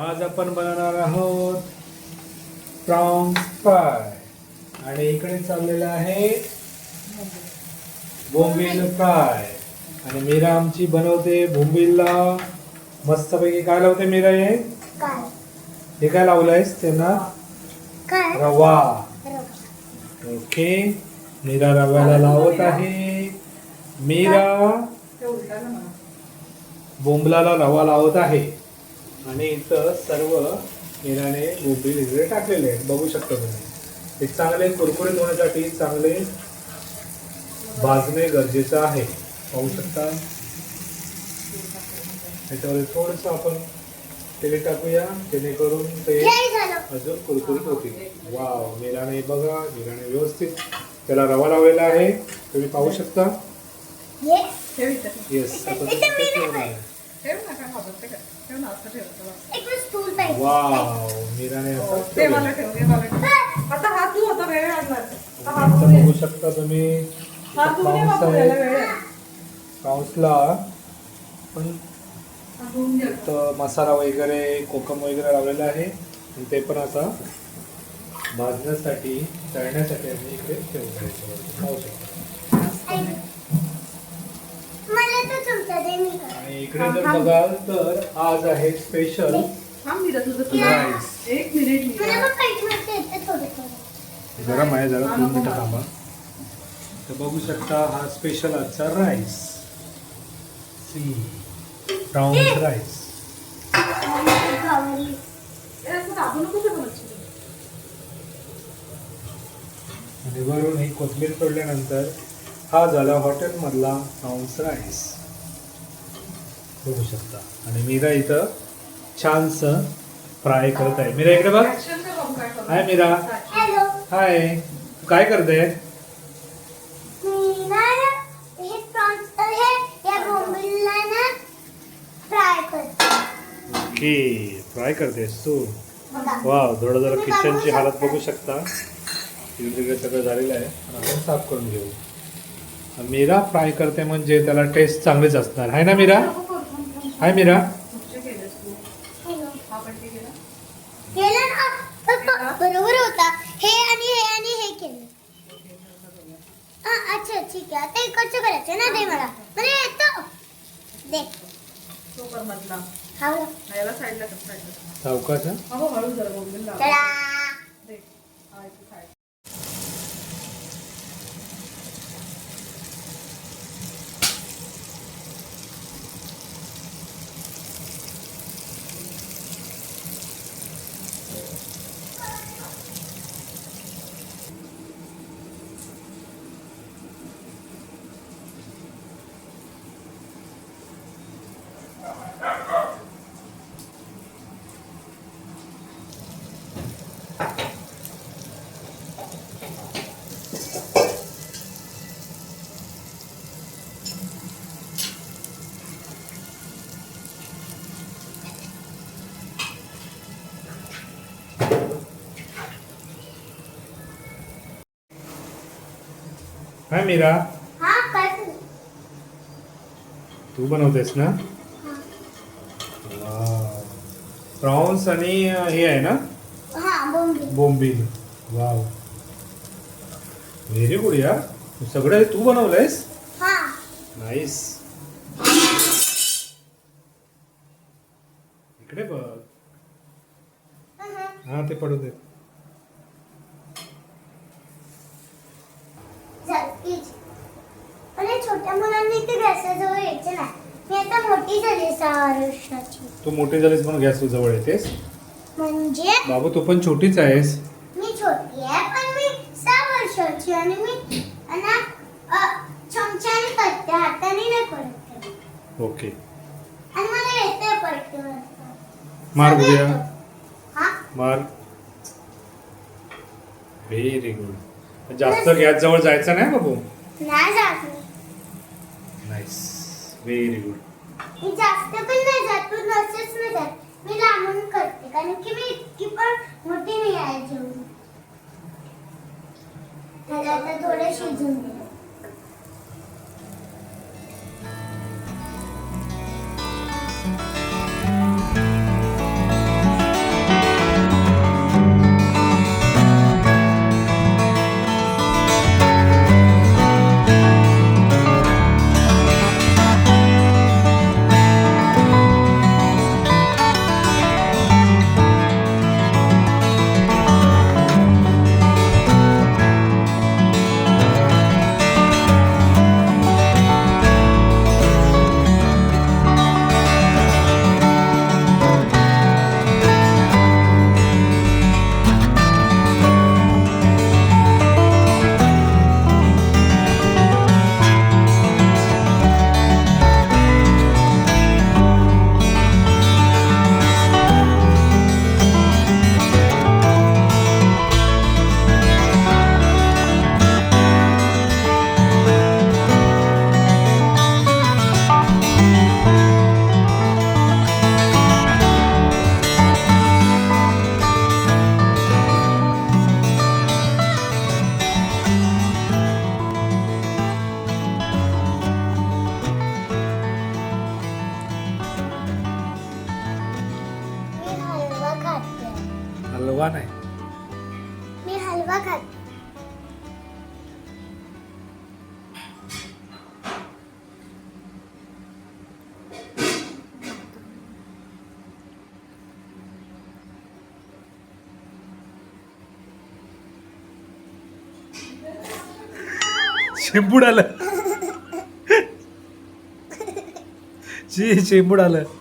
आज आपण बनवणार आहोत प्रॉन्स फ्राय आणि इकडे चाललेला आहे बोंबील फ्राय आणि मीरा आमची बनवते बोंबीलला मस्तपैकी. काय लावते मीरा? हे काय लावलंयस त्यांना? रवा. ओके, मीरा रव्याला लावत आहे. मीरा बोंबलाला रवा लावत आहे आणि इथं सर्व मीराने बोंबील इकडे टाकलेले आहेत. बघू शकता तुम्ही. हे चांगले कुरकुरीत होण्यासाठी चांगले भाजणे गरजेचं आहे. पाहू शकता. त्याच्यावर थोडंसं आपण तेल टाकूया जेणेकरून ते अजून कुरकुरीत होतील. वाव, मीराने बघा, मीराने व्यवस्थित त्याला रवा लावलेला आहे. तुम्ही पाहू शकता. येस, आता वाव, मीराने बघू शकता तुम्ही. पाऊसला पण मसाला वगैरे कोकम वगैरे लावलेला आहे आणि ते पण आता भाजण्यासाठी तळण्यासाठी आम्ही इकडे ठेवून पाहू शकतो. आणि इकडे जर बघाल तर आज आहे स्पेशल राईस. गरम आहे जरा, 2 मिनिटं थांबा. तर बघू शकता हा स्पेशल आजचा राईस, प्रॉन्स राईस. आणि वरून ही कोथिंबीर तोडल्यानंतर हा झाला हॉटेल मधला प्रॉन्स राईस. बघू शकता. आणि मीरा इथं छानस फ्राय करत आहे. मीरा इकडे बघ. हाय मीरा. हाय, काय करते? ओके, फ्राय करतेस तू. वाव, थोडं जरा किचनची हालत बघू शकता. तिकडे सगळं झालेलं आहे. आपण साफ करून घेऊ. मीरा फ्राय करते म्हणजे त्याला टेस्ट चांगलीच असणार आहे ना मीरा? हाय मीरा. बरोबर होता. हे आणि हे केलं. अच्छा ठीक आहे. ते इकडचं करायचं ना. दे मला येतं. दे सावकाश. हाय मीरा. तू बनवतेस ना? प्रॉन्स आणि हे आहे ना बोंबील. वाव, व्हेरी गुड यार. सगळं तू बनवलंयस? नाईस. इकडे बघ. हा, ते पडू दे. छोट्या मुलांनी ते गॅसजवळ यायचं नाही. मी आता मोठी झाली 6 वर्षाची. तू मोठी झालीस म्हणून गॅस जवळ येतेस? म्हणजे बाबू तू पण छोटीच आहेस. मी छोटी आहे पण मी 6 वर्षाची आणि मी चमच्याने करते, हाताने नाही करत. ओके. आणि मला येते पडते. मार बघूया. मार. Very good. जास्त गॅस जवळ जायचं नाही बाबू. नाही जात. Nice, very good. मी जास्त पण नाही जात, पण नसेच नाही जात. मी लांबून करते कारण की मी इतकी पण मोठी नाही आहे जेवढी. त्याला आता थोडं शिजून दे. हलवा नाही. मी हलवा खाते. शेंबूड आलं. शेंबूड आलं.